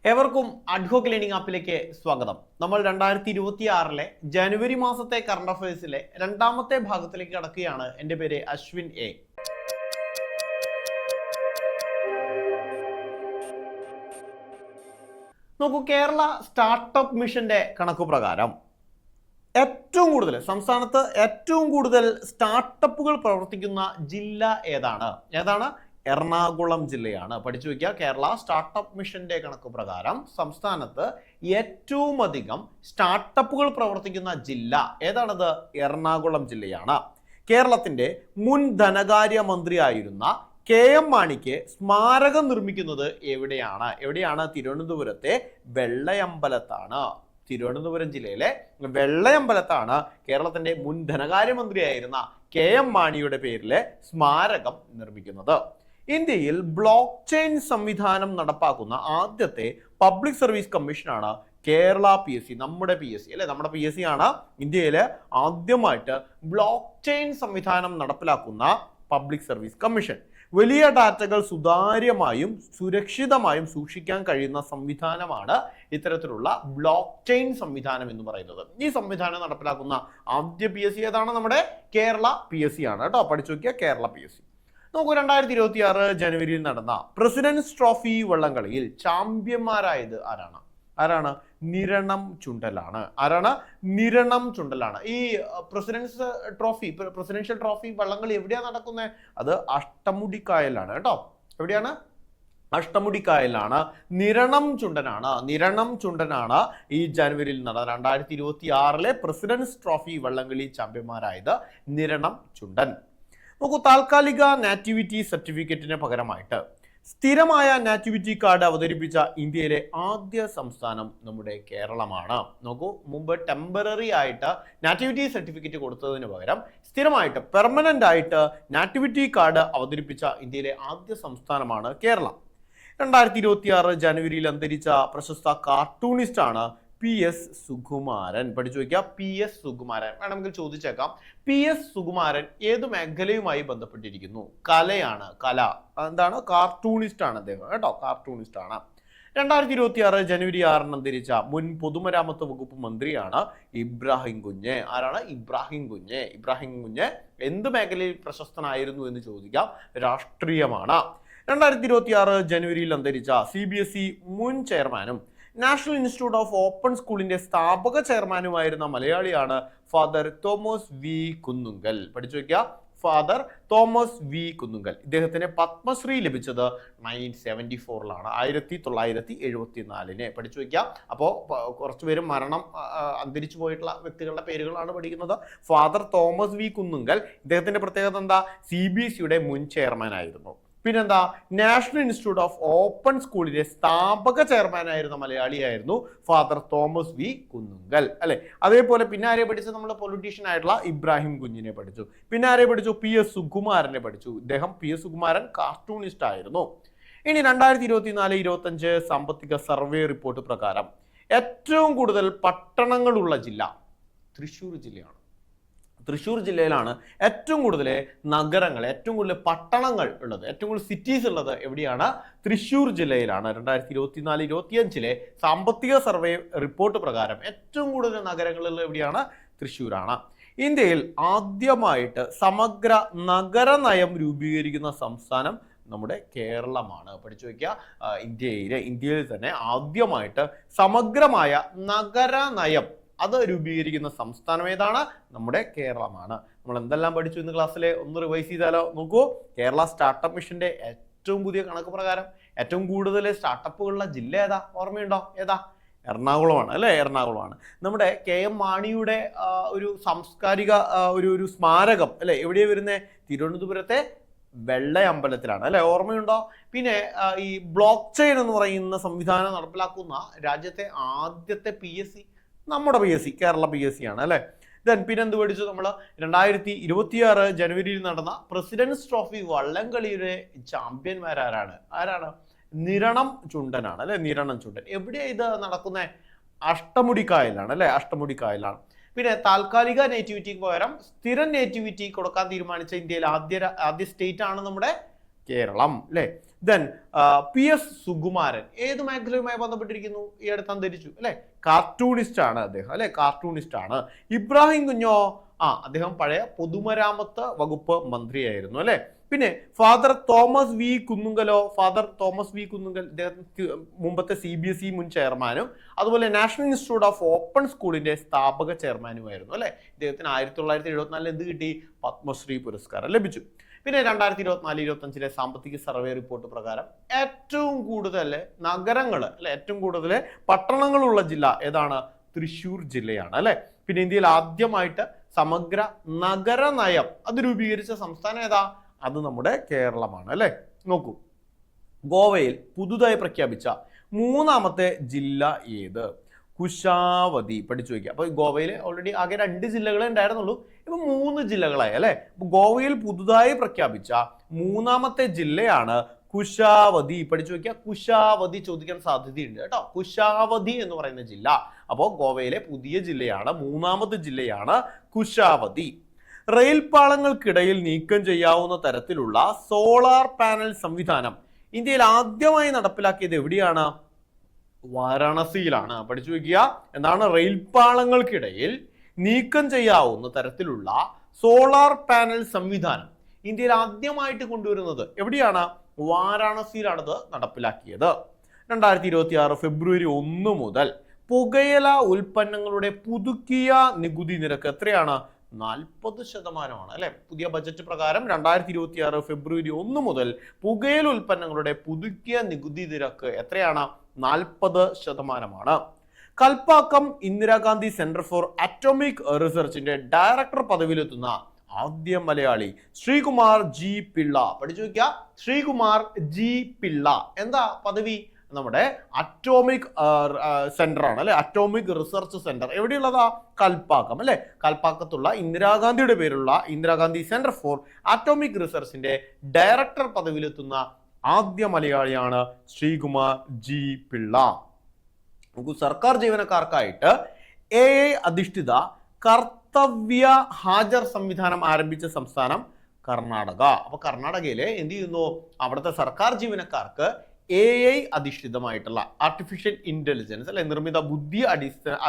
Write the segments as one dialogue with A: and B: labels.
A: ഏവർക്കും ad hoc learning ആപ്പിലേക്ക് സ്വാഗതം. നമ്മൾ 2026 ജനുവരി മാസത്തെ കറണ്ട് അഫയേഴ്സിലെ രണ്ടാമത്തെ ഭാഗത്തിലേക്ക് കടക്കുകയാണ്. എൻ്റെ പേര് അശ്വിൻ എ. നോക്കൂ, കേരള സ്റ്റാർട്ടപ്പ് മിഷന്റെ കണക്കു പ്രകാരം സംസ്ഥാനത്ത് ഏറ്റവും കൂടുതൽ സ്റ്റാർട്ടപ്പുകൾ പ്രവർത്തിക്കുന്ന ജില്ല ഏതാണ്? എറണാകുളം ജില്ലയാണ്. പഠിച്ചു വയ്ക്കുക. കേരള സ്റ്റാർട്ടപ്പ് മിഷന്റെ കണക്ക് പ്രകാരം സംസ്ഥാനത്ത് ഏറ്റവും അധികം സ്റ്റാർട്ടപ്പുകൾ പ്രവർത്തിക്കുന്ന ജില്ല ഏതാണത്? എറണാകുളം ജില്ലയാണ്. കേരളത്തിന്റെ മുൻ ധനകാര്യ മന്ത്രിയായിരുന്ന KM മാണിക്ക് സ്മാരകം നിർമ്മിക്കുന്നത് എവിടെയാണ്? തിരുവനന്തപുരത്തെ വെള്ളയമ്പലത്താണ്. തിരുവനന്തപുരം ജില്ലയിലെ വെള്ളയമ്പലത്താണ് കേരളത്തിന്റെ മുൻ ധനകാര്യമന്ത്രിയായിരുന്ന KM മാണിയുടെ പേരിലെ സ്മാരകം നിർമ്മിക്കുന്നത്. ഇന്ത്യയിൽ ബ്ലോക്ക് ചെയിൻ സംവിധാനം നടപ്പാക്കുന്ന ആദ്യത്തെ പബ്ലിക് സർവീസ് കമ്മീഷനാണ് കേരള PSC. നമ്മുടെ PSC ആണ് ഇന്ത്യയിലെ ആദ്യമായിട്ട് ബ്ലോക്ക് ചെയിൻ സംവിധാനം നടപ്പിലാക്കുന്ന പബ്ലിക് സർവീസ് കമ്മീഷൻ. വലിയ ഡാറ്റകൾ സുതാര്യമായും സുരക്ഷിതമായും സൂക്ഷിക്കാൻ കഴിയുന്ന സംവിധാനമാണ് ഇത്തരത്തിലുള്ള ബ്ലോക്ക് ചെയിൻ സംവിധാനം എന്ന് പറയുന്നത്. ഈ സംവിധാനം നടപ്പിലാക്കുന്ന ആദ്യ PSC ഏതാണ്? നമ്മുടെ കേരള PSC ആണ് കേട്ടോ. പഠിച്ചു നോക്കിയ കേരള PSC. നോക്കൂ, 2026 ജനുവരിയിൽ നടന്ന പ്രസിഡന്റ്സ് ട്രോഫി വള്ളംകളിയിൽ ചാമ്പ്യന്മാരായത് ആരാണ്? നിരണം ചുണ്ടലാണ്. ഈ പ്രസിഡൻഷ്യൽ ട്രോഫി വള്ളംകളി എവിടെയാണ് നടക്കുന്നത്? അത് അഷ്ടമുടിക്കായലാണ് കേട്ടോ. എവിടെയാണ്? അഷ്ടമുടിക്കായലാണ്. നിരണം ചുണ്ടനാണ് ഈ ജനുവരിയിൽ നടന്ന 2026 പ്രസിഡന്റ്സ് ട്രോഫി വള്ളംകളി ചാമ്പ്യന്മാരായത് നിരണം ചുണ്ടൻ. നോക്കൂ, താൽക്കാലിക നാറ്റിവിറ്റി സർട്ടിഫിക്കറ്റിന് പകരമായിട്ട് സ്ഥിരമായ നാറ്റിവിറ്റി കാർഡ് അവതരിപ്പിച്ച ഇന്ത്യയിലെ ആദ്യ സംസ്ഥാനം നമ്മുടെ കേരളമാണ്. നോക്കൂ, മുമ്പ് ടെമ്പററി ആയിട്ട് നാറ്റിവിറ്റി സർട്ടിഫിക്കറ്റ് കൊടുത്തതിന് പകരം സ്ഥിരമായിട്ട് പെർമനന്റ് ആയിട്ട് നാറ്റിവിറ്റി കാർഡ് അവതരിപ്പിച്ച ഇന്ത്യയിലെ ആദ്യ സംസ്ഥാനമാണ് കേരളം. 2026 ജനുവരിയിൽ അന്തരിച്ച പ്രശസ്ത കാർട്ടൂണിസ്റ്റ് ആണ് PS സുകുമാരൻ. പഠിച്ചു വയ്ക്കുക. PS സുകുമാരൻ വേണമെങ്കിൽ ചോദിച്ചേക്കാം. PS സുകുമാരൻ ഏതു മേഖലയുമായി ബന്ധപ്പെട്ടിരിക്കുന്നു? കലയാണ്. എന്താണ്? കാർട്ടൂണിസ്റ്റ് ആണ് അദ്ദേഹം കേട്ടോ. കാർട്ടൂണിസ്റ്റ് ആണ്. 2026 ജനുവരി 6 അന്തരിച്ച മുൻ പൊതുമരാമത്ത് വകുപ്പ് മന്ത്രിയാണ് ഇബ്രാഹിം കുഞ്ഞ്. ആരാണ്? ഇബ്രാഹിം കുഞ്ഞ് എന്ത് മേഖലയിൽ പ്രശസ്തനായിരുന്നു എന്ന് ചോദിക്കാം. രാഷ്ട്രീയമാണ്. 2026 ജനുവരിയിൽ അന്തരിച്ച CBSE മുൻ ചെയർമാനും നാഷണൽ ഇൻസ്റ്റിറ്റ്യൂട്ട് ഓഫ് ഓപ്പൺ സ്കൂളിന്റെ സ്ഥാപക ചെയർമാനുമായിരുന്ന മലയാളിയാണ് ഫാദർ തോമസ് V കുന്നുങ്കൽ. പഠിച്ചു വയ്ക്കുക. Father Thomas V Kunnunkal. ഇദ്ദേഹത്തിന് പത്മശ്രീ ലഭിച്ചത് 1974 1974. പഠിച്ചു വയ്ക്കുക. അപ്പോൾ കുറച്ചുപേര് അന്തരിച്ചു പോയിട്ടുള്ള വ്യക്തികളുടെ പേരുകളാണ് പഠിക്കുന്നത്. Father Thomas V Kunnunkal. ഇദ്ദേഹത്തിന്റെ പ്രത്യേകത എന്താ? CBSEയുടെ മുൻ ചെയർമാൻ ആയിരുന്നു. പിന്നെന്താ? നാഷണൽ ഇൻസ്റ്റിറ്റ്യൂട്ട് ഓഫ് ഓപ്പൺ സ്കൂളിലെ സ്ഥാപക ചെയർമാനായിരുന്ന മലയാളിയായിരുന്നു ഫാദർ തോമസ് V കുന്നുങ്കൽ അല്ലെ. അതേപോലെ പിന്നെ ആരെ പഠിച്ചു? നമ്മൾ പൊളിറ്റീഷ്യൻ ആയിട്ടുള്ള ഇബ്രാഹിം കുഞ്ഞിനെ പഠിച്ചു. പിന്നെ ആരെ പഠിച്ചു? PS സുകുമാരനെ പഠിച്ചു. ഇദ്ദേഹം PS സുകുമാരൻ കാർട്ടൂണിസ്റ്റ് ആയിരുന്നു. ഇനി 2024-25 സാമ്പത്തിക സർവേ റിപ്പോർട്ട് പ്രകാരം ഏറ്റവും കൂടുതൽ പട്ടണങ്ങളുള്ള ജില്ല തൃശ്ശൂർ ജില്ലയാണ്. തൃശ്ശൂർ ജില്ലയിലാണ് ഏറ്റവും കൂടുതൽ നഗരങ്ങൾ, ഏറ്റവും കൂടുതൽ പട്ടണങ്ങൾ ഉള്ളത്, ഏറ്റവും കൂടുതൽ സിറ്റീസ് ഉള്ളത് എവിടെയാണ്? തൃശ്ശൂർ ജില്ലയിലാണ്. 2024-25 സാമ്പത്തിക സർവേ റിപ്പോർട്ട് പ്രകാരം ഏറ്റവും കൂടുതൽ നഗരങ്ങളിൽ എവിടെയാണ്? തൃശ്ശൂരാണ്. ഇന്ത്യയിൽ ആദ്യമായിട്ട് സമഗ്ര നഗര നയം രൂപീകരിക്കുന്ന സംസ്ഥാനം നമ്മുടെ കേരളമാണ്. പഠിച്ചു വയ്ക്കുക. ഇന്ത്യയിൽ തന്നെ ആദ്യമായിട്ട് സമഗ്രമായ നഗര നയം അത് രൂപീകരിക്കുന്ന സംസ്ഥാനം ഏതാണ്? നമ്മുടെ കേരളമാണ്. നമ്മൾ എന്തെല്ലാം പഠിച്ചു ഇന്ന് ക്ലാസ്സിലെ ഒന്ന് റിവൈസ് ചെയ്താലോ? നോക്കൂ, കേരള സ്റ്റാർട്ടപ്പ് മിഷന്റെ ഏറ്റവും പുതിയ കണക്ക് പ്രകാരം ഏറ്റവും കൂടുതൽ സ്റ്റാർട്ടപ്പുകളുള്ള ജില്ല ഏതാ? ഓർമ്മയുണ്ടോ? ഏതാ? എറണാകുളമാണ് അല്ലെ. എറണാകുളമാണ്. നമ്മുടെ KM മാണിയുടെ ഒരു സാംസ്കാരിക ഒരു സ്മാരകം അല്ലെ എവിടെയാണ് വരുന്നത്? തിരുവനന്തപുരത്തെ വെള്ളയമ്പലത്തിലാണ് അല്ലെ. ഓർമ്മയുണ്ടോ? പിന്നെ ഈ ബ്ലോക്ക് ചെയിൻ എന്ന് പറയുന്ന സംവിധാനം നടപ്പിലാക്കുന്ന രാജ്യത്തെ ആദ്യത്തെ PSC നമ്മുടെ PSC കേരള PSC ആണ് അല്ലെ. പിന്നെ എന്ത് പഠിച്ചു? നമ്മൾ 2026 ജനുവരിയിൽ നടന്ന പ്രസിഡന്റ്സ് ട്രോഫി വള്ളംകളിയുടെ ചാമ്പ്യന്മാരാണ്? നിരണം ചുണ്ടനാണ് അല്ലെ. നിരണം ചുണ്ടൻ. എവിടെയാണ് ഇത് നടക്കുന്നത്? അഷ്ടമുടിക്കായലാണ് അല്ലെ. അഷ്ടമുടിക്കായലാണ്. പിന്നെ താൽക്കാലിക നേറ്റിവിറ്റിക്ക് പകരം സ്ഥിരം നേറ്റിവിറ്റി കൊടുക്കാൻ തീരുമാനിച്ച ഇന്ത്യയിൽ ആദ്യ സ്റ്റേറ്റ് ആണ് നമ്മുടെ കേരളം അല്ലെ. ദെൻ PS സുകുമാരൻ ഏത് മേഖലയുമായി ബന്ധപ്പെട്ടിരിക്കുന്നു? ഈ അടുത്ത് അന്തരിച്ചു അല്ലെ, കാർട്ടൂണിസ്റ്റ് ആണ് അദ്ദേഹം അല്ലെ, കാർട്ടൂണിസ്റ്റ് ആണ്. ഇബ്രാഹിം കുഞ്ഞോ, അദ്ദേഹം പഴയ പൊതുമരാമത്ത് വകുപ്പ് മന്ത്രിയായിരുന്നു അല്ലെ. പിന്നെ ഫാദർ തോമസ് വി കുന്നുങ്കലോ, ഫാദർ തോമസ് വി കുന്നുങ്കൽ മുമ്പത്തെ CBSE മുൻ ചെയർമാനും അതുപോലെ നാഷണൽ ഇൻസ്റ്റിറ്റ്യൂട്ട് ഓഫ് ഓപ്പൺ സ്കൂളിന്റെ സ്ഥാപക ചെയർമാനുമായിരുന്നു അല്ലെ. ഇദ്ദേഹത്തിന് 1974 എന്ത് കിട്ടി? പത്മശ്രീ പുരസ്കാരം ലഭിച്ചു. പിന്നെ 2024-25 സാമ്പത്തിക സർവേ റിപ്പോർട്ട് പ്രകാരം ഏറ്റവും കൂടുതൽ നഗരങ്ങൾ അല്ലെ, ഏറ്റവും കൂടുതൽ പട്ടണങ്ങളുള്ള ജില്ല ഏതാണ്? തൃശ്ശൂർ ജില്ലയാണ് അല്ലെ. പിന്നെ ഇന്ത്യയിൽ ആദ്യമായിട്ട് സമഗ്ര നഗര നയം അത് രൂപീകരിച്ച സംസ്ഥാനം ഏതാ? അത് നമ്മുടെ കേരളമാണ് അല്ലെ. നോക്കൂ, ഗോവയിൽ പുതുതായി പ്രഖ്യാപിച്ച 3ാമത്തെ ജില്ല ഏത്? കുശാവതി. പഠിച്ചു വയ്ക്കുക. അപ്പൊ ഗോവയിൽ ഓൾറെഡി ആകെ 2 ജില്ലകളെ ഉണ്ടായിരുന്നുള്ളൂ, ഇപ്പൊ 3 ജില്ലകളായി അല്ലെ. ഗോവയിൽ പുതുതായി പ്രഖ്യാപിച്ച 3ാമത്തെ ജില്ലയാണ് കുശാവതി. പഠിച്ചു വയ്ക്കുക. കുശാവതി ചോദിക്കാൻ സാധ്യതയുണ്ട് കേട്ടോ. കുശാവതി എന്ന് പറയുന്ന ജില്ല. അപ്പോൾ ഗോവയിലെ പുതിയ ജില്ലയാണ്, 3ാമത്തെ ജില്ലയാണ് കുശാവതി. റെയിൽ പാളങ്ങൾക്കിടയിൽ നീക്കം ചെയ്യാവുന്ന തരത്തിലുള്ള സോളാർ പാനൽ സംവിധാനം ഇന്ത്യയിൽ ആദ്യമായി നടപ്പിലാക്കിയത് എവിടെയാണ്? വാരാണസിയിലാണ്. പഠിച്ചു വയ്ക്കുക. എന്താണ്? റെയിൽ പാളങ്ങൾക്കിടയിൽ നീക്കം ചെയ്യാവുന്ന തരത്തിലുള്ള സോളാർ പാനൽ സംവിധാനം ഇന്ത്യയിൽ ആദ്യമായിട്ട് കൊണ്ടുവരുന്നത് എവിടെയാണ്? വാരാണസിയിലാണത് നടപ്പിലാക്കിയത്. 2026 ഫെബ്രുവരി 1 മുതൽ പുകയില ഉൽപ്പന്നങ്ങളുടെ പുതുക്കിയ നികുതി നിരക്ക് എത്രയാണ്? 40% അല്ലെ. പുതിയ ബജറ്റ് പ്രകാരം 2026 ഫെബ്രുവരി 1 മുതൽ പുകയില ഉൽപ്പന്നങ്ങളുടെ പുതുക്കിയ നികുതി നിരക്ക് എത്രയാണ്? 40%. Kalpakkam Indira Gandhi centre for atomic റിസർച്ചിന്റെ ഡയറക്ടർ പദവിയിലെത്തുന്ന ആദ്യ മലയാളി ശ്രീകുമാർ ജി പിള്ള. പഠിച്ചു വയ്ക്കുക. ശ്രീകുമാർ ജി പിള്ള എന്താ പദവി? നമ്മുടെ അറ്റോമിക് സെന്റർ ആണ് അല്ലെ, അറ്റോമിക് റിസർച്ച് സെന്റർ എവിടെയുള്ളതാ? കൽപ്പാക്കം അല്ലെ. കൽപ്പാക്കത്തുള്ള ഇന്ദിരാഗാന്ധിയുടെ പേരുള്ള ഇന്ദിരാഗാന്ധി സെന്റർ ഫോർ അറ്റോമിക് റിസർച്ചിന്റെ ഡയറക്ടർ പദവിയിലെത്തുന്ന ആദ്യ മലയാളിയാണ് ശ്രീകുമാർ ജി പിള്ള. നമുക്ക് സർക്കാർ ജീവനക്കാർക്കായിട്ട് AI അധിഷ്ഠിത കർത്തവ്യ ഹാജർ സംവിധാനം ആരംഭിച്ച സംസ്ഥാനം കർണാടക. അപ്പൊ കർണാടകയിലെ എന്ത് ചെയ്യുന്നു? അവിടുത്തെ സർക്കാർ ജീവനക്കാർക്ക് AI അധിഷ്ഠിതമായിട്ടുള്ള ആർട്ടിഫിഷ്യൽ ഇന്റലിജൻസ് അല്ലെ, നിർമ്മിത ബുദ്ധി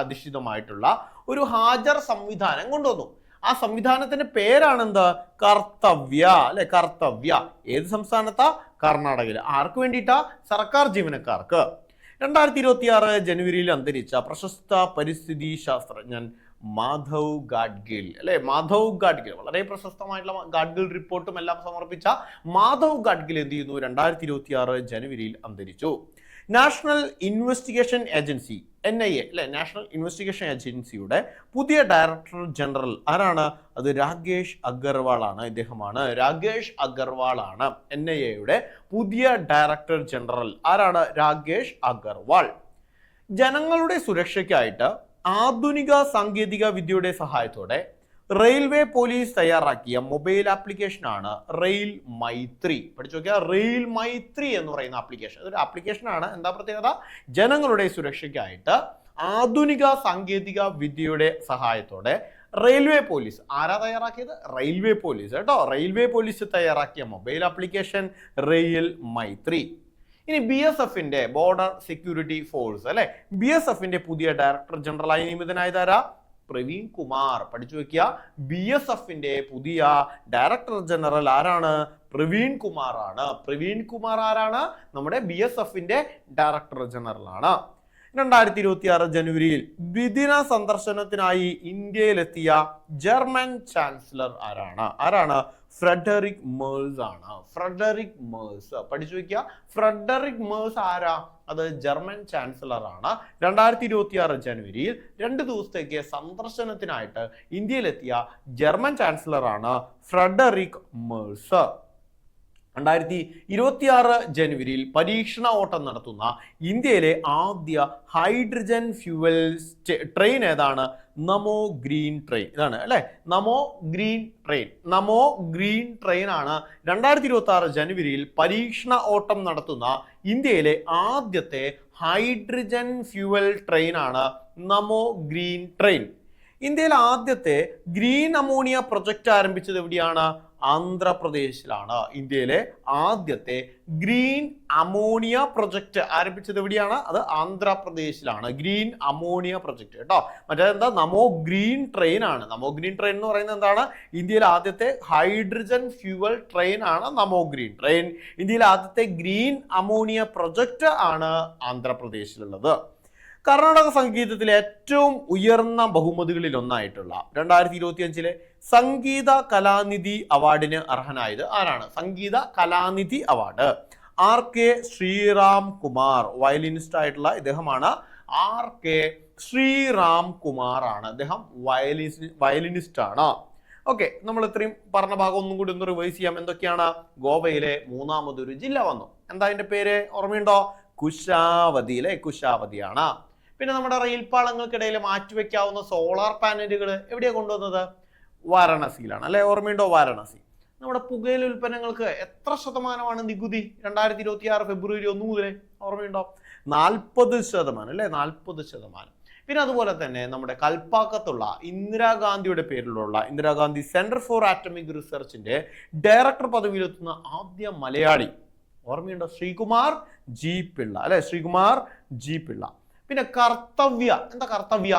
A: അധിഷ്ഠിതമായിട്ടുള്ള ഒരു ഹാജർ സംവിധാനം കൊണ്ടുവന്നു. ആ സംവിധാനത്തിന്റെ പേരാണ് എന്ത്? കർത്തവ്യ അല്ലെ. കർത്തവ്യ ഏത് സംസ്ഥാനത്താ? കർണാടകയിൽ. ആർക്ക് വേണ്ടിയിട്ടാ? സർക്കാർ ജീവനക്കാർക്ക്. 2026 ജനുവരിയിൽ അന്തരിച്ച പ്രശസ്ത പരിസ്ഥിതി ശാസ്ത്രജ്ഞൻ മാധവ് ഗാഡ്ഗിൽ അല്ലെ. മാധവ് ഗാഡ്ഗിൽ വളരെ പ്രശസ്തമായിട്ടുള്ള ഗാഡ്ഗിൽ റിപ്പോർട്ടും എല്ലാം സമർപ്പിച്ച മാധവ് ഗാഡ്ഗിൽ എന്ത് ചെയ്യുന്നു? 2026 ജനുവരിയിൽ അന്തരിച്ചു. നാഷണൽ ഇൻവെസ്റ്റിഗേഷൻ ഏജൻസി NIA അല്ലെ, നാഷണൽ ഇൻവെസ്റ്റിഗേഷൻ ഏജൻസിയുടെ പുതിയ ഡയറക്ടർ ജനറൽ ആരാണ്? അത് രാകേഷ് അഗർവാൾ ആണ്. ഇദ്ദേഹമാണ് രാകേഷ് അഗർവാൾ ആണ് NIAയുടെ പുതിയ ഡയറക്ടർ ജനറൽ. ആരാണ്? രാകേഷ് അഗർവാൾ. ജനങ്ങളുടെ സുരക്ഷയ്ക്കായിട്ട് ആധുനിക സാങ്കേതിക വിദ്യയുടെ സഹായത്തോടെ റെയിൽവേ പോലീസ് തയ്യാറാക്കിയ മൊബൈൽ ആപ്ലിക്കേഷനാണ് റെയിൽ മൈത്രി. പഠിച്ചു നോക്കിയാൽ റെയിൽ മൈത്രി എന്ന് പറയുന്ന ആപ്ലിക്കേഷൻ അതൊരു ആപ്ലിക്കേഷനാണ്. എന്താ പ്രത്യേകത? ജനങ്ങളുടെ സുരക്ഷയ്ക്കായിട്ട് ആധുനിക സാങ്കേതിക വിദ്യയുടെ സഹായത്തോടെ റെയിൽവേ പോലീസ് ആരാ തയ്യാറാക്കിയത്? റെയിൽവേ പോലീസ് കേട്ടോ. റെയിൽവേ പോലീസ് തയ്യാറാക്കിയ മൊബൈൽ ആപ്ലിക്കേഷൻ റെയിൽ മൈത്രി. ഇനി BSFന്റെ ബോർഡർ സെക്യൂരിറ്റി ഫോഴ്സ് അല്ലെ, BSFന്റെ പുതിയ ഡയറക്ടർ ജനറലായി നിയമിതനായതാരാ? പ്രവീൺ കുമാർ. പഠിച്ചു വെക്കുക. BSFന്റെ പുതിയ ഡയറക്ടർ ജനറൽ ആരാണ്? പ്രവീൺ കുമാർ ആണ്. പ്രവീൺ കുമാർ ആരാണ്? നമ്മുടെ BSFന്റെ ഡയറക്ടർ ജനറൽ ആണ്. 2026 ജനുവരിയിൽ ദ്വിദിന സന്ദർശനത്തിനായി ഇന്ത്യയിലെത്തിയ ജർമ്മൻ ചാൻസലർ ആരാണ്? ഫ്രെഡറിക് മേഴ്സ് ആണ്. Frederick Merz. പഠിച്ചു വയ്ക്കുക. ഫ്രെഡറിക് മേഴ്സ് ആരാ? അത് ജർമ്മൻ ചാൻസലർ ആണ്. 2026 ജനുവരിയിൽ 2 ദിവസത്തേക്ക് സന്ദർശനത്തിനായിട്ട് ഇന്ത്യയിലെത്തിയ ജർമ്മൻ ചാൻസലർ ആണ് ഫ്രെഡറിക് മേഴ്സ്. 2026 ജനുവരിയിൽ പരീക്ഷണ ഓട്ടം നടത്തുന്ന ഇന്ത്യയിലെ ആദ്യ ഹൈഡ്രജൻ ഫ്യൂവൽ ട്രെയിൻ ഏതാണ്? നമോ ഗ്രീൻ ട്രെയിൻ. ഇതാണ് അല്ലെ, നമോ ഗ്രീൻ ട്രെയിൻ. നമോ ഗ്രീൻ ട്രെയിൻ ആണ് 2026 ജനുവരിയിൽ പരീക്ഷണ ഓട്ടം നടത്തുന്ന ഇന്ത്യയിലെ ആദ്യത്തെ ഹൈഡ്രജൻ ഫ്യൂവൽ ട്രെയിൻ ആണ് നമോ ഗ്രീൻ ട്രെയിൻ. ഇന്ത്യയിലെ ആദ്യത്തെ ഗ്രീൻ അമോണിയ പ്രൊജക്ട് ആരംഭിച്ചത് എവിടെയാണ്? ആന്ധ്രാപ്രദേശിലാണ്. ഇന്ത്യയിലെ ആദ്യത്തെ ഗ്രീൻ അമോണിയ പ്രൊജക്ട് ആരംഭിച്ചത് എവിടെയാണ്? അത് ആന്ധ്രാപ്രദേശിലാണ്. ഗ്രീൻ അമോണിയ പ്രൊജക്ട് കേട്ടോ. മറ്റേതെന്താ? നമോ ഗ്രീൻ ട്രെയിൻ ആണ്. നമോ ഗ്രീൻ ട്രെയിൻ എന്ന് പറയുന്നത് എന്താണ്? ഇന്ത്യയിലെ ആദ്യത്തെ ഹൈഡ്രജൻ ഫ്യൂവൽ ട്രെയിൻ ആണ് നമോ ഗ്രീൻ ട്രെയിൻ. ഇന്ത്യയിലെ ആദ്യത്തെ ഗ്രീൻ അമോണിയ പ്രൊജക്ട് ആണ് ആന്ധ്രാപ്രദേശിലുള്ളത്. കർണാടക സംഗീതത്തിലെ ഏറ്റവും ഉയർന്ന ബഹുമതികളിൽ ഒന്നായിട്ടുള്ള 2025 സംഗീത കലാനിധി അവാർഡിന് അർഹനായത് ആരാണ്? Sangeetha Kalanidhi award RK Sriram Kumar, violinist ആയിട്ടുള്ള ഇദ്ദേഹമാണ്. RK ശ്രീറാം കുമാർ ആണ് അദ്ദേഹം. വയലിനിസ്റ്റ് ആണ്. ഓക്കെ, നമ്മൾ ഇത്രയും പറഞ്ഞ ഭാഗം ഒന്നും കൂടി ഒന്ന് റിവൈസ് ചെയ്യാം. എന്തൊക്കെയാണ്? ഗോവയിലെ മൂന്നാമതൊരു ജില്ല വന്നു. എന്താ അതിന്റെ പേര്? ഓർമ്മയുണ്ടോ? കുശാവതി അല്ലെ? കുശാവതിയാണ്. പിന്നെ നമ്മുടെ റെയിൽ പാളങ്ങൾക്കിടയിൽ മാറ്റിവെക്കാവുന്ന സോളാർ പാനലുകൾ എവിടെയാണ് കൊണ്ടുവന്നത്? വാരണസിയിലാണ് അല്ലെ? ഓർമ്മയുണ്ടോ? വാരണസി. നമ്മുടെ പുകയില ഉൽപ്പന്നങ്ങൾക്ക് എത്ര ശതമാനമാണ് നികുതി 2026 ഫെബ്രുവരി 1 മുതൽ? ഓർമ്മയുണ്ടോ? 40% അല്ലെ? 40%. പിന്നെ അതുപോലെ തന്നെ നമ്മുടെ കൽപ്പാക്കത്തുള്ള ഇന്ദിരാഗാന്ധിയുടെ പേരിലുള്ള ഇന്ദിരാഗാന്ധി സെന്റർ ഫോർ ആറ്റമിക് റിസർച്ചിന്റെ ഡയറക്ടർ പദവിയിലെത്തുന്ന ആദ്യ മലയാളി ഓർമ്മയുണ്ടോ? ശ്രീകുമാർ ജി പിള്ള അല്ലെ? ശ്രീകുമാർ ജി പിള്ള. പിന്നെ കർത്തവ്യ. എന്താ കർത്തവ്യ?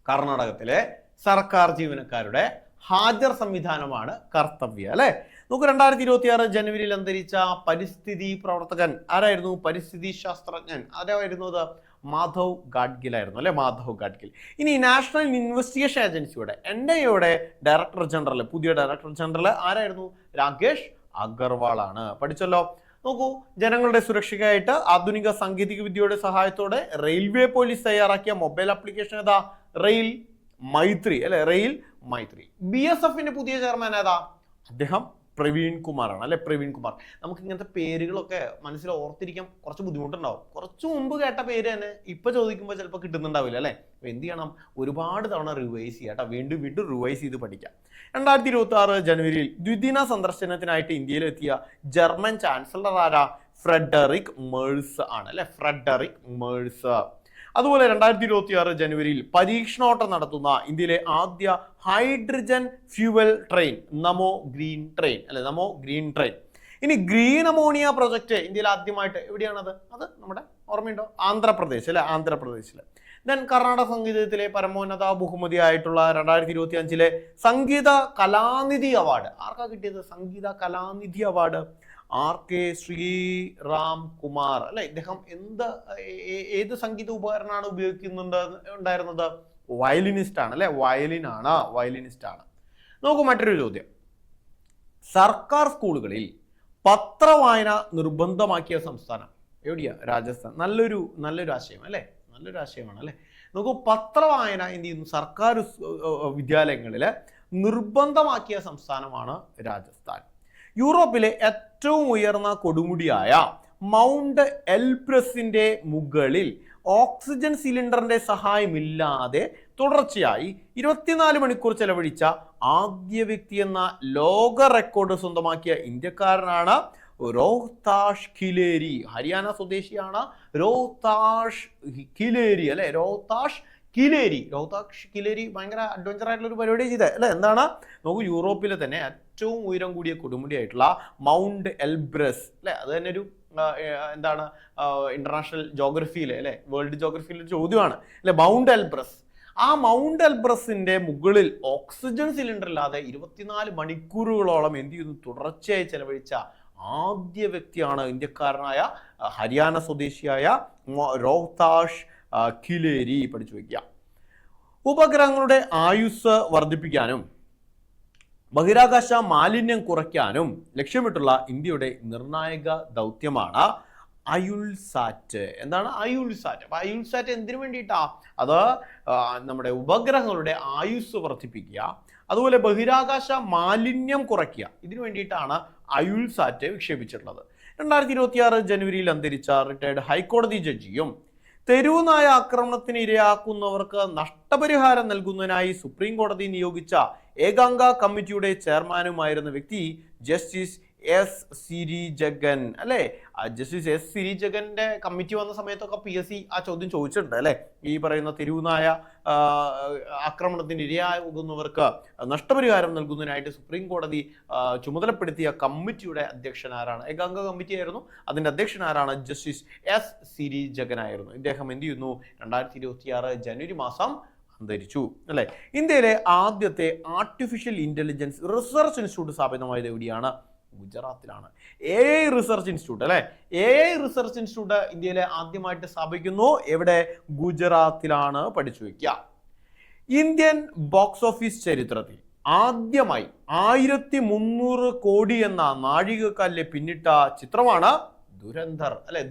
A: കർണാടകത്തിലെ സർക്കാർ ജീവനക്കാരുടെ ഹാജർ സംവിധാനമാണ് കർത്തവ്യ അല്ലെ? നമുക്ക് 2026 ജനുവരിയിൽ അന്തരിച്ച പരിസ്ഥിതി പ്രവർത്തകൻ ആരായിരുന്നു? പരിസ്ഥിതി ശാസ്ത്രജ്ഞൻ ആരായിരുന്നു? അത് മാധവ് ഗാഡ്ഗിൽ ആയിരുന്നു അല്ലെ? മാധവ് ഗാഡ്ഗിൽ. ഇനി നാഷണൽ ഇൻവെസ്റ്റിഗേഷൻ ഏജൻസിയുടെ NIA ഡയറക്ടർ ജനറൽ, പുതിയ ഡയറക്ടർ ജനറൽ ആരായിരുന്നു? രാകേഷ് അഗർവാൾ ആണ്. പഠിച്ചല്ലോ. നോക്കൂ, ജനങ്ങളുടെ സുരക്ഷയ്ക്കായിട്ട് ആധുനിക സാങ്കേതിക വിദ്യയുടെ സഹായത്തോടെ റെയിൽവേ പോലീസ് തയ്യാറാക്കിയ മൊബൈൽ ആപ്ലിക്കേഷൻ ഏതാ? റെയിൽ മൈത്രി അല്ലെ? റെയിൽ മൈത്രി. BSFന്റെ പുതിയ ചെയർമാൻ ഏതാ? അദ്ദേഹം പ്രവീൺ കുമാറാണ് അല്ലെ? പ്രവീൺ കുമാർ. നമുക്ക് ഇങ്ങനത്തെ പേരുകളൊക്കെ മനസ്സിൽ ഓർത്തിരിക്കാൻ കുറച്ച് ബുദ്ധിമുട്ടുണ്ടാവും. കുറച്ചു മുമ്പ് കേട്ട പേര് തന്നെ ഇപ്പൊ ചോദിക്കുമ്പോൾ ചിലപ്പോൾ കിട്ടുന്നുണ്ടാവില്ല അല്ലെ? അപ്പൊ എന്ത് ചെയ്യണം? ഒരുപാട് തവണ റിവൈസ് ചെയ്യാം. വീണ്ടും വീണ്ടും റിവൈസ് ചെയ്ത് പഠിക്കാം. 2026 ജനുവരിയിൽ ദ്വിദിന സന്ദർശനത്തിനായിട്ട് ഇന്ത്യയിലെത്തിയ ജർമ്മൻ ചാൻസലർ ആരാ? ഫ്രെഡറിക് മേഴ്സ് ആണ് അല്ലെ? Frederick Merz. അതുപോലെ 2026 ജനുവരിയിൽ പരീക്ഷണോട്ടം നടത്തുന്ന ഇന്ത്യയിലെ ആദ്യ ഹൈഡ്രജൻ ഫ്യൂവൽ ട്രെയിൻ നമോ ഗ്രീൻ ട്രെയിൻ അല്ലെ? നമോ ഗ്രീൻ ട്രെയിൻ. ഇനി ഗ്രീൻ അമോണിയ പ്രൊജക്ട് ഇന്ത്യയിൽ ആദ്യമായിട്ട് എവിടെയാണത്? അത് നമ്മുടെ ഓർമ്മയുണ്ടോ? ആന്ധ്രാപ്രദേശ് അല്ലെ? ആന്ധ്രാപ്രദേശിൽ. ദെൻ കർണാടക സംഗീതത്തിലെ പരമോന്നത ബഹുമതി ആയിട്ടുള്ള 2025 സംഗീത കലാനിധി അവാർഡ് ആർക്കാ കിട്ടിയത്? സംഗീത കലാനിധി അവാർഡ് RK ശ്രീറാം കുമാർ അല്ലെ? ഇദ്ദേഹം ഏത് സംഗീത ഉപകരണമാണ് ഉണ്ടായിരുന്നത്? വയലിനിസ്റ്റ് ആണ് അല്ലെ? വയലിനിസ്റ്റ് ആണ്. നോക്കൂ, മറ്റൊരു ചോദ്യം. സർക്കാർ സ്കൂളുകളിൽ പത്രവായന നിർബന്ധമാക്കിയ സംസ്ഥാനം എവിടെയാ? രാജസ്ഥാൻ. നല്ലൊരു ആശയം അല്ലെ? നല്ലൊരു ആശയമാണ് അല്ലെ? നോക്കൂ, പത്രവായന എന്ത് ചെയ്യുന്നു? സർക്കാർ വിദ്യാലയങ്ങളിൽ നിർബന്ധമാക്കിയ സംസ്ഥാനമാണ് രാജസ്ഥാൻ. യൂറോപ്പിലെ ഏറ്റവും ഉയർന്ന കൊടുമുടിയായ മൗണ്ട് എൽബ്രസിന്റെ മുകളിൽ ഓക്സിജൻ സിലിണ്ടറിന്റെ സഹായമില്ലാതെ തുടർച്ചയായി 24 മണിക്കൂർ ചെലവഴിച്ച ആദ്യ വ്യക്തി എന്ന ലോക റെക്കോർഡ് സ്വന്തമാക്കിയ ഇന്ത്യക്കാരനാണ് രോഹ്താഷ് ഖിലേരി. ഹരിയാന സ്വദേശിയാണ് രോഹ്താഷ് ഖിലേരി അല്ലെ? രോഹ്താഷ് ഖിലേരി ഭയങ്കര അഡ്വഞ്ചർ ആയിട്ടുള്ള ഒരു പരിപാടി ചെയ്തത് അല്ലെ? എന്താണ്? നോക്കൂ, യൂറോപ്പിലെ തന്നെ ഏറ്റവും ഉയരം കൂടിയ കൊടുമുടിയായിട്ടുള്ള മൗണ്ട് എൽബ്രസ് അല്ലെ? അത് തന്നെ ഒരു എന്താണ് ഇന്റർനാഷണൽ ജോഗ്രഫിയിലെ അല്ലെ? വേൾഡ് ജോഗ്രഫിയിലെ ചോദ്യമാണ് അല്ലെ? Mount Elbrus. ആ മൗണ്ട് എൽബ്രസിന്റെ മുകളിൽ ഓക്സിജൻ സിലിണ്ടർ ഇല്ലാതെ 24 മണിക്കൂറുകളോളം എന്ത് ചെയ്യുന്നു? തുടർച്ചയായി ചെലവഴിച്ച ആദ്യ വ്യക്തിയാണ് ഇന്ത്യക്കാരനായ ഹരിയാന സ്വദേശിയായ രോഹ്താഷ് ഖിലേരി. പഠിച്ചു വയ്ക്കുക. ഉപഗ്രഹങ്ങളുടെ ആയുസ് വർദ്ധിപ്പിക്കാനും ബഹിരാകാശ മാലിന്യം കുറയ്ക്കാനും ലക്ഷ്യമിട്ടുള്ള ഇന്ത്യയുടെ നിർണായക ദൗത്യമാണ് അയുൾസാറ്റ്. എന്താണ് അയുൾസാറ്റ്? അപ്പൊ അയുൾസാറ്റ് എന്തിനു വേണ്ടിയിട്ടാ? അത് നമ്മുടെ ഉപഗ്രഹങ്ങളുടെ ആയുസ് വർദ്ധിപ്പിക്കുക, അതുപോലെ ബഹിരാകാശ മാലിന്യം കുറയ്ക്കുക. ഇതിനു വേണ്ടിയിട്ടാണ് അയുൾസാറ്റ് വിക്ഷേപിച്ചിട്ടുള്ളത്. 2026 ജനുവരിയിൽ അന്തരിച്ച റിട്ടയർഡ് ഹൈക്കോടതി ജഡ്ജിയും തെരുവുനായ ആക്രമണത്തിന് ഇരയാക്കുന്നവർക്ക് നഷ്ടപരിഹാരം നൽകുന്നതിനായി സുപ്രീം കോടതി നിയോഗിച്ച ഏകാംഗ കമ്മിറ്റിയുടെ ചെയർമാനുമായിരുന്ന വ്യക്തി ജസ്റ്റിസ് എസ് സിരിജഗൻ അല്ലെ. ജസ്റ്റിസ് എസ് സിരിജഗന്റെ കമ്മിറ്റി വന്ന സമയത്തൊക്കെ PSC ആ ചോദ്യം ചോദിച്ചിട്ടുണ്ട് അല്ലെ. ഈ പറയുന്ന തെരുവുനായ ആക്രമണത്തിന് ഇരയാകുന്നവർക്ക് നഷ്ടപരിഹാരം നൽകുന്നതിനായിട്ട് സുപ്രീം കോടതി ചുമതലപ്പെടുത്തിയ കമ്മിറ്റിയുടെ അധ്യക്ഷൻ ആരാണ്? ഏകാംഗ കമ്മിറ്റി ആയിരുന്നു. അതിന്റെ അധ്യക്ഷൻ ആരാണ്? ജസ്റ്റിസ് എസ് സിരിജഗൻ ആയിരുന്നു. ഇദ്ദേഹം എന്ത് ചെയ്യുന്നു? 2026 ജനുവരി മാസം അന്തരിച്ചു അല്ലെ. ഇന്ത്യയിലെ ആദ്യത്തെ ആർട്ടിഫിഷ്യൽ ഇന്റലിജൻസ് റിസർച്ച് ഇൻസ്റ്റിറ്റ്യൂട്ട് സ്ഥാപിതമായത് എവിടെയാണ്? ഗുജറാത്തിലാണ്. AI റിസർച്ച് ഇൻസ്റ്റിറ്റ്യൂട്ട് അല്ലെ. AI റിസർച്ച് ഇൻസ്റ്റിറ്റ്യൂട്ട് ഇന്ത്യയിലെ ആദ്യമായിട്ട് സ്ഥാപിക്കുന്നു. എവിടെ? ഗുജറാത്തിലാണ്. പഠിച്ചു വെക്കുക. ഇന്ത്യൻ ബോക്സ് ഓഫീസ് ചരിത്രത്തിൽ ആദ്യമായി 1300 കോടി എന്ന നാഴികക്കല്ല് പിന്നിട്ട ചിത്രമാണ് ദുരന്തർ അല്ലെ.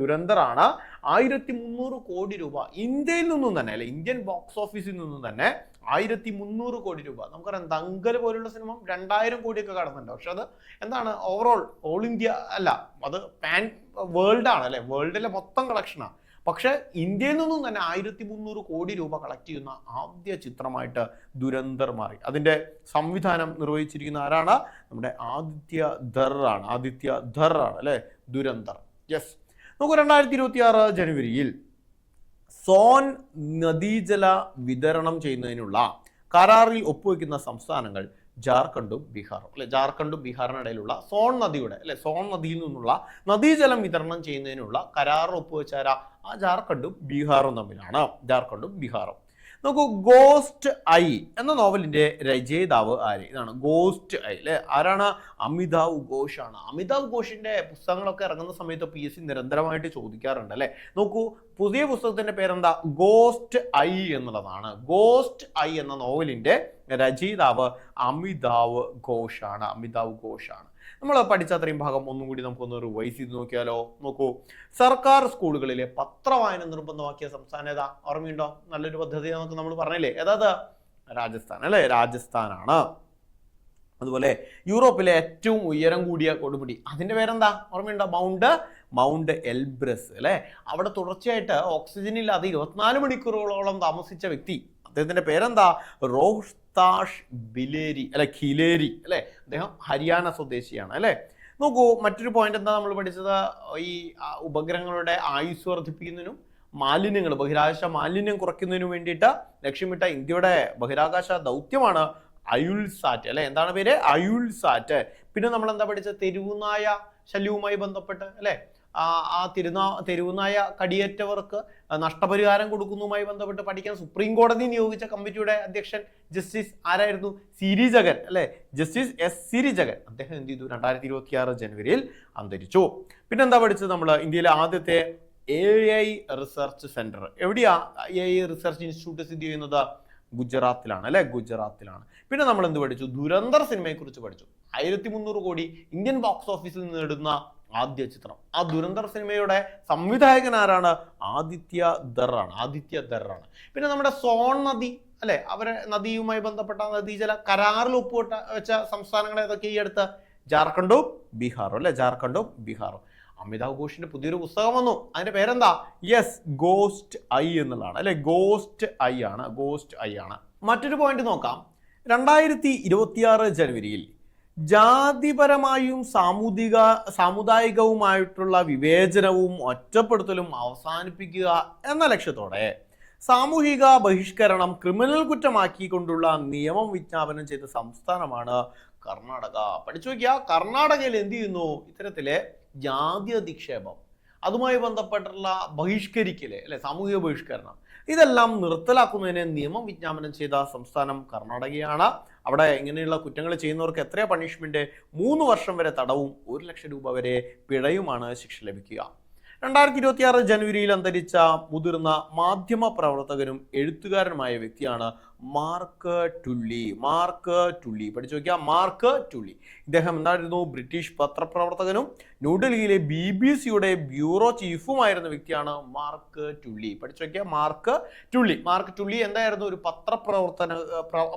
A: ദുരന്തർ ആണ് 1300 കോടി രൂപ ഇന്ത്യയിൽ നിന്നും തന്നെ അല്ലെ, ഇന്ത്യൻ ബോക്സ് ഓഫീസിൽ നിന്നും തന്നെ 1300 കോടി രൂപ. നമുക്കറിയാം ദങ്കൽ പോലുള്ള സിനിമ 2000 കോടിയൊക്കെ കടന്നുണ്ട്. പക്ഷെ അത് എന്താണ്? ഓൾ ഇന്ത്യ അല്ല, അത് പാൻ വേൾഡ് ആണ് അല്ലെ. വേൾഡിലെ മൊത്തം കളക്ഷനാണ്. പക്ഷെ ഇന്ത്യയിൽ നിന്നും തന്നെ 1300 കോടി രൂപ കളക്ട് ചെയ്യുന്ന ആദ്യ ചിത്രമായിട്ട് ദുരന്തർ മാറി. അതിന്റെ സംവിധാനം നിർവഹിച്ചിരിക്കുന്ന ആരാണ്? നമ്മുടെ ആദിത്യ ധർ ആണ് അല്ലെ. ദുരന്തർ. യെസ്. നമുക്ക് 2026 ജനുവരിയിൽ സോൻ നദീജല വിതരണം ചെയ്യുന്നതിനുള്ള കരാറിൽ ഒപ്പുവെക്കുന്ന സംസ്ഥാനങ്ങൾ ജാർഖണ്ഡും ബീഹാറും അല്ലെ. ജാർഖണ്ഡും ബീഹാറിനിടയിലുള്ള സോൺ നദിയുടെ അല്ലെ, സോൺ നദിയിൽ നിന്നുള്ള നദീജലം വിതരണം ചെയ്യുന്നതിനുള്ള കരാറിൽ ഒപ്പുവെച്ചാര ആ ജാർഖണ്ഡും ബീഹാറും തമ്മിലാണ്. ജാർഖണ്ഡും ബീഹാറും. നോക്കൂ, ഗോസ്റ്റ് ഐ എന്ന നോവലിന്റെ രചയിതാവ് ആര്? ഇതാണ് ഗോസ്റ്റ് ഐ അല്ലെ. ആരാണ്? അമിതാവ് ഘോഷ് ആണ്. അമിതാവ് ഘോഷിന്റെ പുസ്തകങ്ങളൊക്കെ ഇറങ്ങുന്ന സമയത്ത് PSC നിരന്തരമായിട്ട് ചോദിക്കാറുണ്ട് അല്ലെ. നോക്കൂ, പുതിയ പുസ്തകത്തിന്റെ പേരെന്താ? ഗോസ്റ്റ് ഐ എന്നുള്ളതാണ്. ഗോസ്റ്റ് ഐ എന്ന നോവലിന്റെ രചയിതാവ് അമിതാവ് ഘോഷ് ആണ്. നമ്മൾ പഠിച്ച അത്രയും ഭാഗം ഒന്നും കൂടി നമുക്കൊന്ന് റിവൈസ് ചെയ്ത് നോക്കിയാലോ. നോക്കൂ, സർക്കാർ സ്കൂളുകളിലെ പത്രവായന നിർബന്ധമാക്കിയ സംസ്ഥാനം ഏതാ? ഓർമ്മയുണ്ടോ? നല്ലൊരു പദ്ധതി നമുക്ക് നമ്മൾ പറഞ്ഞില്ലേ. ഏതാ? രാജസ്ഥാൻ അല്ലെ. രാജസ്ഥാനാണ്. അതുപോലെ യൂറോപ്പിലെ ഏറ്റവും ഉയരം കൂടിയ കൊടുമുടി, അതിന്റെ പേരെന്താ? ഓർമ്മയുണ്ടോ? മൗണ്ട് എൽബ്രസ് അല്ലെ. അവിടെ തുടർച്ചയായിട്ട് ഓക്സിജൻ ഇല്ലാതെ 24 മണിക്കൂറുകളോളം താമസിച്ച വ്യക്തി, അദ്ദേഹത്തിന്റെ പേരെന്താ? റോഹ്താഷ് ഖിലേരി അല്ലെ. അദ്ദേഹം ഹരിയാന സ്വദേശിയാണ് അല്ലെ. നോക്കൂ, മറ്റൊരു പോയിന്റ് എന്താ നമ്മൾ പഠിച്ചത്? ഈ ഉപഗ്രഹങ്ങളുടെ ആയുസ് വർദ്ധിപ്പിക്കുന്നതിനും ബഹിരാകാശ മാലിന്യം കുറയ്ക്കുന്നതിനും വേണ്ടിയിട്ട് ലക്ഷ്യമിട്ട ഇന്ത്യയുടെ ബഹിരാകാശ ദൗത്യമാണ് അയുൾസാറ്റ് അല്ലെ. എന്താണ് പേര്? അയുൾസാറ്റ്. പിന്നെ നമ്മൾ എന്താ പഠിച്ചത്? തെരുവുനായ ശല്യവുമായി ബന്ധപ്പെട്ട് അല്ലെ. തെരുവുനായ കടിയേറ്റവർക്ക് നഷ്ടപരിഹാരം കൊടുക്കുന്നതുമായി ബന്ധപ്പെട്ട് പഠിക്കാൻ സുപ്രീം കോടതി നിയോഗിച്ച കമ്മിറ്റിയുടെ അധ്യക്ഷൻ ജസ്റ്റിസ് ആരായിരുന്നു? സിരിജഗൻ അല്ലെ. Justice S Sirijagan. അദ്ദേഹം എന്ത് ചെയ്തു? 2026 ജനുവരിയിൽ അന്തരിച്ചു. പിന്നെന്താ പഠിച്ചത് നമ്മൾ? ഇന്ത്യയിലെ ആദ്യത്തെ AI റിസർച്ച് സെന്റർ എവിടെയാ? AI റിസർച്ച് ഇൻസ്റ്റിറ്റ്യൂട്ട് സ്ഥിതി ചെയ്യുന്നത് ഗുജറാത്തിലാണ് അല്ലെ. ഗുജറാത്തിലാണ്. പിന്നെ നമ്മൾ എന്ത് പഠിച്ചു? ദുരന്തർ സിനിമയെ കുറിച്ച് പഠിച്ചു. 1300 കോടി ഇന്ത്യൻ ബോക്സ് ഓഫീസിൽ നേടുന്ന ആദ്യ ചിത്രം. ആ ദുരന്തർ സിനിമയുടെ സംവിധായകൻ ആരാണ്? ആദിത്യ ധർ ആണ്. പിന്നെ നമ്മുടെ സോൺ നദി അല്ലെ, അവരെ നദിയുമായി ബന്ധപ്പെട്ട നദീജല കരാറിൽ ഒപ്പുവെച്ച സംസ്ഥാനങ്ങൾ ഏതൊക്കെ ഈ അടുത്ത്? ജാർഖണ്ഡും ബീഹാറും. അമിതാവ് ഘോഷിന്റെ പുതിയൊരു പുസ്തകം വന്നു. അതിന്റെ പേരെന്താ? യെസ്, ഗോസ്റ്റ് ഐ എന്നുള്ളതാണ് അല്ലെ. ഗോസ്റ്റ് ഐ ആണ്. മറ്റൊരു പോയിന്റ് നോക്കാം. 2026 ജനുവരിയിൽ ജാതിപരമായും സാമുദായികവുമായിട്ടുള്ള വിവേചനവും ഒറ്റപ്പെടുത്തലും അവസാനിപ്പിക്കുക എന്ന ലക്ഷ്യത്തോടെ സാമൂഹിക ബഹിഷ്കരണം ക്രിമിനൽ കുറ്റമാക്കിക്കൊണ്ടുള്ള നിയമം വിജ്ഞാപനം ചെയ്ത സംസ്ഥാനമാണ് കർണാടക. പഠിച്ചു വയ്ക്കുക. കർണാടകയിൽ എന്ത് ചെയ്യുന്നു? ഇത്തരത്തിലെ ജാതി അധിക്ഷേപം, അതുമായി ബന്ധപ്പെട്ടുള്ള ബഹിഷ്കരിക്കല് അല്ലെ, സാമൂഹിക ബഹിഷ്കരണം, ഇതെല്ലാം നിർത്തലാക്കുന്നതിന് നിയമം വിജ്ഞാപനം ചെയ്ത സംസ്ഥാനം കർണാടകയാണ്. അവിടെ ഇങ്ങനെയുള്ള കുറ്റങ്ങൾ ചെയ്യുന്നവർക്ക് എത്രയാ പണിഷ്മെന്റ്? 3 വർഷം വരെ തടവും 1 ലക്ഷം രൂപ വരെ പിഴയുമാണ് ശിക്ഷ ലഭിക്കുക. 2026 ജനുവരിയിൽ അന്തരിച്ച മുതിർന്ന മാധ്യമ പ്രവർത്തകനും എഴുത്തുകാരനുമായ വ്യക്തിയാണ് മാർക്ക് ടുള്ളി. പഠിച്ചു നോക്കിയാൽ മാർക്ക് ടുള്ളി. ഇദ്ദേഹം എന്തായിരുന്നു? ബ്രിട്ടീഷ് പത്രപ്രവർത്തകനും ന്യൂഡൽഹിയിലെ BBC ബ്യൂറോ ചീഫുമായിരുന്ന വ്യക്തിയാണ് മാർക്ക് ടുള്ളി. പഠിച്ചു നോക്കിയാൽ മാർക്ക് ടുള്ളി എന്തായിരുന്നു? ഒരു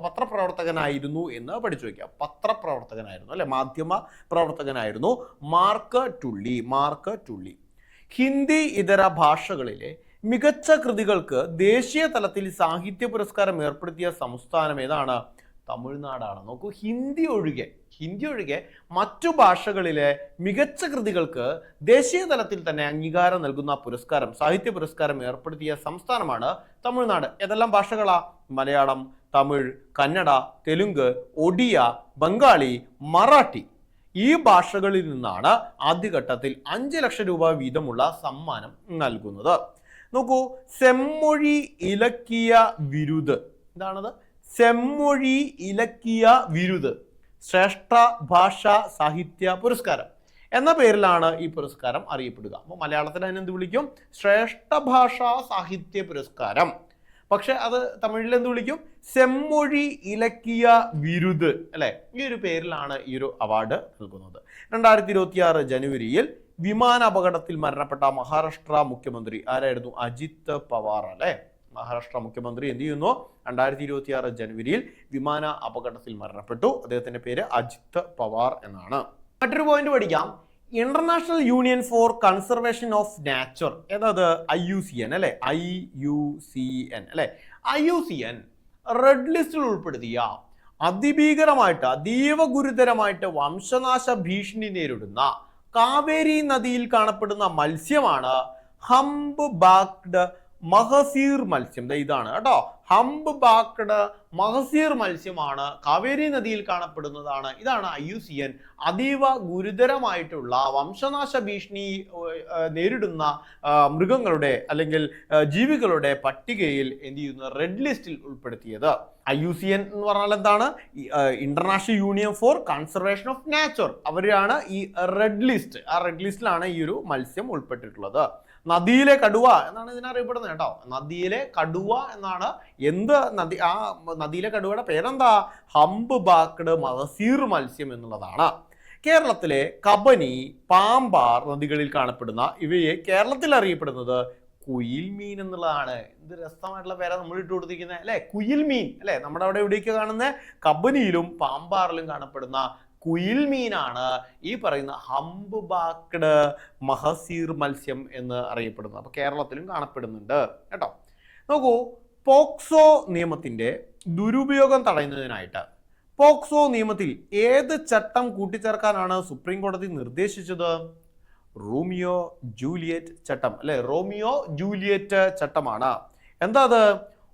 A: പത്രപ്രവർത്തകനായിരുന്നു എന്ന് പഠിച്ചു വയ്ക്കുക. പത്രപ്രവർത്തകനായിരുന്നു അല്ലെ, മാധ്യമ പ്രവർത്തകനായിരുന്നു മാർക്ക് ടുള്ളി. ഹിന്ദി ഇതര ഭാഷകളിലെ മികച്ച കൃതികൾക്ക് ദേശീയ തലത്തിൽ സാഹിത്യ പുരസ്കാരം ഏർപ്പെടുത്തിയ സംസ്ഥാനം ഏതാണ്? തമിഴ്നാടാണ്. നോക്കൂ, ഹിന്ദി ഒഴികെ മറ്റു ഭാഷകളിലെ മികച്ച കൃതികൾക്ക് ദേശീയ തലത്തിൽ തന്നെ അംഗീകാരം നൽകുന്ന പുരസ്കാരം, സാഹിത്യ പുരസ്കാരം ഏർപ്പെടുത്തിയ സംസ്ഥാനമാണ് തമിഴ്നാട്. ഏതെല്ലാം ഭാഷകളാ? മലയാളം, തമിഴ്, കന്നഡ, തെലുങ്ക്, ഒഡിയ, ബംഗാളി, മറാഠി. ഈ ഭാഷകളിൽ നിന്നാണ് ആദ്യഘട്ടത്തിൽ 5 ലക്ഷം രൂപ വീതമുള്ള സമ്മാനം നൽകുന്നത്. നോക്കൂ, സെമ്മൊഴി ഇലക്കിയ വിരുദ്. എന്താണത്? സെമ്മൊഴി ഇലക്കിയ വിരുദ്, ശ്രേഷ്ഠ ഭാഷാ സാഹിത്യ പുരസ്കാരം എന്ന പേരിലാണ് ഈ പുരസ്കാരം അറിയപ്പെടുക. അപ്പോൾ മലയാളത്തിൽ അതിനെന്ത് വിളിക്കും? ശ്രേഷ്ഠ ഭാഷാ സാഹിത്യ പുരസ്കാരം. പക്ഷെ അത് തമിഴിൽ എന്ത് വിളിക്കും? സെമ്മൊഴി ഇലക്കിയ വിരുദ്, അല്ലെ? ഈ ഒരു പേരിലാണ് ഈ ഒരു അവാർഡ് നൽകുന്നത്. 2026 ജനുവരിയിൽ വിമാന അപകടത്തിൽ മരണപ്പെട്ട മഹാരാഷ്ട്ര മുഖ്യമന്ത്രി ആരായിരുന്നു? അജിത് പവാർ, അല്ലെ? മഹാരാഷ്ട്ര മുഖ്യമന്ത്രി എന്ത് ചെയ്യുന്നു? 2026 ജനുവരിയിൽ വിമാന അപകടത്തിൽ മരണപ്പെട്ടു. അദ്ദേഹത്തിന്റെ പേര് അജിത് പവാർ എന്നാണ്. മറ്റൊരു പോയിന്റ് പഠിക്കാം. International Union for Conservation of Nature, ഏതത്? IUCN, അല്ലെ? IUCN, അല്ലെ? IUCN റെഡ് ലിസ്റ്റിൽ ഉൾപ്പെടുത്തിയ അതിഭീകരമായിട്ട്, അതീവ ഗുരുതരമായിട്ട് വംശനാശ ഭീഷണി നേരിടുന്ന കാവേരി നദിയിൽ കാണപ്പെടുന്ന മത്സ്യമാണ് ഹംബ് ബാക്ക്ഡ് മഹസീർ മത്സ്യം. ഇതാണ് കേട്ടോ, ഹംബ് ബാക്ക്ഡ് മഹസീർ മത്സ്യമാണ്, കാവേരി നദിയിൽ കാണപ്പെടുന്നതാണ്. ഇതാണ് IUCN അതീവ ഗുരുതരമായിട്ടുള്ള വംശനാശ ഭീഷണി നേരിടുന്ന മൃഗങ്ങളുടെ അല്ലെങ്കിൽ ജീവികളുടെ പട്ടികയിൽ എന്ത് ചെയ്യുന്നു? റെഡ് ലിസ്റ്റിൽ ഉൾപ്പെടുത്തിയത്. IUCN എന്ന് പറഞ്ഞാൽ എന്താണ്? International Union for Conservation of Nature. അവരാണ് ഈ റെഡ് ലിസ്റ്റ്. ആ റെഡ് ലിസ്റ്റിലാണ് ഈ ഒരു മത്സ്യം ഉൾപ്പെട്ടിട്ടുള്ളത്. നദിയിലെ കടുവ എന്നാണ് ഇതിനറിയപ്പെടുന്നത് കേട്ടോ. നദിയിലെ കടുവ എന്നാണ്. എന്ത് നദി? ആ നദിയിലെ കടുവയുടെ പേരെന്താ? ഹംബ് ബാക്ക്ഡ് മഹസീർ മത്സ്യം എന്നുള്ളതാണ്. കേരളത്തിലെ കബനി, പാമ്പാർ നദികളിൽ കാണപ്പെടുന്ന ഇവയെ കേരളത്തിൽ അറിയപ്പെടുന്നത് കുയിൽ മീൻ എന്നുള്ളതാണ്. എന്ത് രസമായിട്ടുള്ള പേരാ നമ്മൾ ഇട്ട് കൊടുത്തിരിക്കുന്നത്, അല്ലെ? കുയിൽ മീൻ, അല്ലെ? നമ്മുടെ അവിടെ എവിടെയൊക്കെ കാണുന്ന കബനിയിലും പാമ്പാറിലും കാണപ്പെടുന്ന കുയിൽ മീനാണ് ഈ പറയുന്ന ഹംബ് ബാക്ക്ഡ് മഹസീർ മത്സ്യം എന്ന് അറിയപ്പെടുന്നത്. അപ്പൊ കേരളത്തിലും കാണപ്പെടുന്നുണ്ട് കേട്ടോ. നോക്കൂ, പോക്സോ നിയമത്തിന്റെ ദുരുപയോഗം തടയുന്നതിനായിട്ട് പോക്സോ നിയമത്തിൽ ഏത് ചട്ടം കൂട്ടിച്ചേർക്കാനാണ് സുപ്രീം കോടതി നിർദ്ദേശിച്ചത്? റോമിയോ ജൂലിയറ്റ് ചട്ടം, അല്ലെ? റോമിയോ ജൂലിയറ്റ് ചട്ടമാണ്. എന്താ അത്?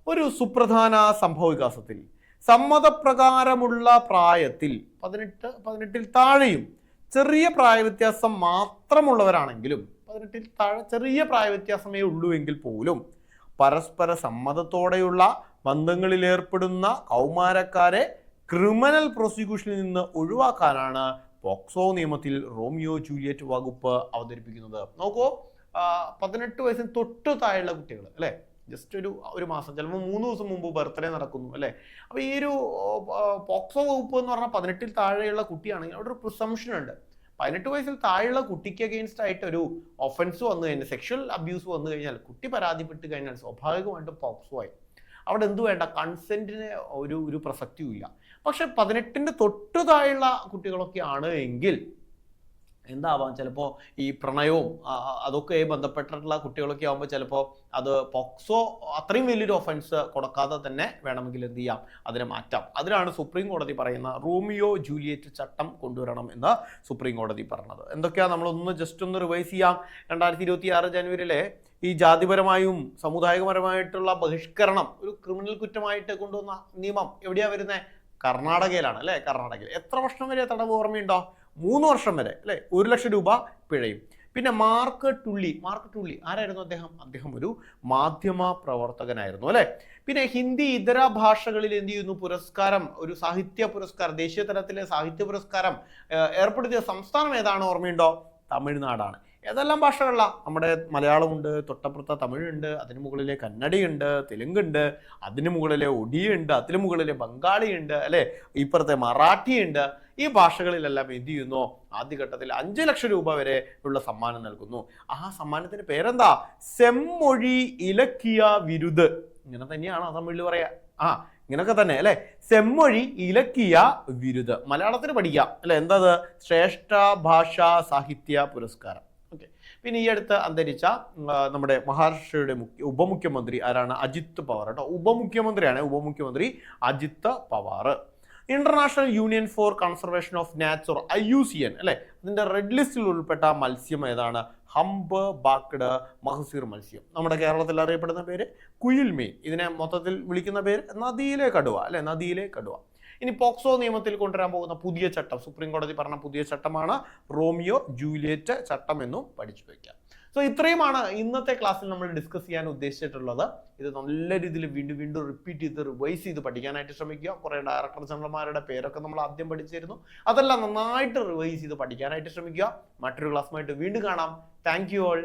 A: ഒരു സുപ്രധാന സംഭവ വികാസത്തിൽ സമ്മതപ്രകാരമുള്ള പ്രായത്തിൽ 18 താഴെയും ചെറിയ പ്രായ വ്യത്യാസം മാത്രമുള്ളവരാണെങ്കിലും 18 താഴെ ചെറിയ പ്രായ വ്യത്യാസമേ ഉള്ളൂ എങ്കിൽ പോലും പരസ്പര സമ്മതത്തോടെയുള്ള ബന്ധങ്ങളിൽ ഏർപ്പെടുന്ന കൗമാരക്കാരെ ക്രിമിനൽ പ്രോസിക്യൂഷനിൽ നിന്ന് ഒഴിവാക്കാനാണ് പോക്സോ നിയമത്തിൽ റോമിയോ ജൂലിയറ്റ് വകുപ്പ് അവതരിപ്പിക്കുന്നത്. നോക്കൂ, 18 വയസ്സിന് തൊട്ടു താഴെയുള്ള കുട്ടികൾ, അല്ലെ? ജസ്റ്റ് ഒരു മാസം, ചിലപ്പോൾ 3 ദിവസം മുമ്പ് ബർത്ത്ഡേ നടക്കുന്നു, അല്ലെ? അപ്പൊ ഈ ഒരു പോക്സോ വകുപ്പ് എന്ന് പറഞ്ഞാൽ 18 താഴെയുള്ള കുട്ടിയാണെങ്കിൽ അവിടെ ഒരു പ്രിസംഷൻ ഉണ്ട്. 18 വയസ്സിൽ താഴെയുള്ള കുട്ടിക്ക് അഗെയിൻസ്റ്റ് ആയിട്ട് ഒരു ഒഫൻസ് വന്നു കഴിഞ്ഞാൽ, സെക്ഷൽ അബ്യൂസ് വന്നു കഴിഞ്ഞാൽ, കുട്ടി പരാതിപ്പെട്ട് കഴിഞ്ഞാൽ സ്വാഭാവികമായിട്ടും പോക്സോ ആയി. അവിടെ എന്തു വേണ്ട? കൺസെന്റിന് ഒരു പ്രസക്തിയും ഇല്ല. പക്ഷെ 18 തൊട്ടു താഴെയുള്ള കുട്ടികളൊക്കെ ആണ് എങ്കിൽ എന്താവാം? ചിലപ്പോൾ ഈ പ്രണയവും അതൊക്കെ ബന്ധപ്പെട്ടിട്ടുള്ള കുട്ടികളൊക്കെ ആകുമ്പോൾ ചിലപ്പോൾ അത് പോക്സോ അത്രയും വലിയൊരു ഒഫൻസ് കൊടുക്കാതെ തന്നെ വേണമെങ്കിൽ എന്ത് ചെയ്യാം? അതിനെ മാറ്റാം. അതിനാണ് സുപ്രീം കോടതി പറയുന്ന റോമിയോ ജൂലിയറ്റ് ചട്ടം കൊണ്ടുവരണം എന്ന് സുപ്രീം കോടതി പറഞ്ഞത്. എന്തൊക്കെയാണ്? നമ്മളൊന്ന് ജസ്റ്റ് ഒന്ന് റിവൈസ് ചെയ്യാം. 2026 ജനുവരിയിലെ ഈ ജാതിപരമായും സമുദായികപരമായിട്ടുള്ള ബഹിഷ്കരണം ഒരു ക്രിമിനൽ കുറ്റമായിട്ട് കൊണ്ടുവന്ന നിയമം എവിടെയാ വരുന്നത്? കർണാടകയിലാണ്, അല്ലെ? കർണാടകയിൽ എത്ര വർഷം വരെ തടവ് ഓർമ്മയുണ്ടോ? 3 വർഷം വരെ, അല്ലെ? 1 ലക്ഷം രൂപ പിഴയും. പിന്നെ മാർക്ക് ടുള്ളി ആരായിരുന്നു അദ്ദേഹം ഒരു മാധ്യമ പ്രവർത്തകനായിരുന്നു, അല്ലെ? പിന്നെ ഹിന്ദി ഇതര ഭാഷകളിൽ എന്ത് ചെയ്യുന്നു? പുരസ്കാരം, ഒരു സാഹിത്യ പുരസ്കാരം, ദേശീയ തലത്തിലെ സാഹിത്യ പുരസ്കാരം ഏർപ്പെടുത്തിയ സംസ്ഥാനം ഏതാണ്? ഓർമ്മയുണ്ടോ? തമിഴ്നാടാണ്. ഏതെല്ലാം ഭാഷകളിലാണ്? നമ്മുടെ മലയാളമുണ്ട്, തൊട്ടപ്പുറത്തെ തമിഴുണ്ട്, അതിന് മുകളിലെ കന്നഡയുണ്ട്, തെലുങ്കുണ്ട്, അതിന് മുകളിലെ ഒഡിയുണ്ട്, അതിന് മുകളിലെ ബംഗാളിയുണ്ട്, അല്ലെ? ഇപ്പുറത്തെ മറാഠിയുണ്ട്. ഈ ഭാഷകളിലെല്ലാം എന്ത് ചെയ്യുന്നു? ആദ്യഘട്ടത്തിൽ 5 ലക്ഷം രൂപ വരെ ഉള്ള സമ്മാനം നൽകുന്നു. ആ സമ്മാനത്തിന് പേരെന്താ? സെമ്മൊഴി ഇലക്കിയ വിരുദ്. ഇങ്ങനെ തന്നെയാണോ തമിഴിൽ പറയാ? ഇങ്ങനൊക്കെ തന്നെ, അല്ലെ? സെമ്മൊഴി ഇലക്കിയ വിരുദ്. മലയാളത്തിന് പഠിക്കാം, അല്ലെ? എന്താ? ശ്രേഷ്ഠ ഭാഷാ സാഹിത്യ പുരസ്കാരം. ഓക്കെ. പിന്നെ ഈ അടുത്ത് അന്തരിച്ച നമ്മുടെ മഹാരാഷ്ട്രയുടെ ഉപമുഖ്യമന്ത്രി ആരാണ്? അജിത് പവാർ കേട്ടോ. ഉപമുഖ്യമന്ത്രി Ajit Pawar. International Union for Conservation of Nature IUCN അല്ലെ, അതിന്റെ റെഡ് ലിസ്റ്റിൽ ഉൾപ്പെട്ട മത്സ്യം ഏതാണ്? ഹംബ് ബാക്ക്ഡ് മഹസീർ മത്സ്യം. നമ്മുടെ കേരളത്തിൽ അറിയപ്പെടുന്ന പേര് കുയിൽമീൻ. ഇതിനെ മൊത്തത്തിൽ വിളിക്കുന്ന പേര് നദിയിലെ കടുവ അല്ലെ, നദിയിലെ കടുവ. ഇനി പോക്സോ നിയമത്തിൽ കൊണ്ടുവരാൻ പോകുന്ന പുതിയ ചട്ടം, സുപ്രീം കോടതി പറഞ്ഞ പുതിയ ചട്ടമാണ് റോമിയോ ജൂലിയറ്റ് ചട്ടം എന്നും പഠിച്ചു വയ്ക്കാം. സോ ഇത്രയുമാണ് ഇന്നത്തെ ക്ലാസ്സിൽ നമ്മൾ ഡിസ്കസ് ചെയ്യാൻ ഉദ്ദേശിച്ചിട്ടുള്ളത്. ഇത് നല്ല രീതിയിൽ വീണ്ടും വീണ്ടും റിപ്പീറ്റ് ചെയ്ത് റിവൈസ് ചെയ്ത് പഠിക്കാനായിട്ട് ശ്രമിക്കുക. കുറേ ഡയറക്ടർ ജനറൽമാരുടെ പേരൊക്കെ നമ്മൾ ആദ്യം പഠിച്ചിരുന്നു, അതെല്ലാം നന്നായിട്ട് റിവൈസ് ചെയ്ത് പഠിക്കാനായിട്ട് ശ്രമിക്കുക. മറ്റൊരു ക്ലാസ്സുമായിട്ട് വീണ്ടും കാണാം. Thank you all.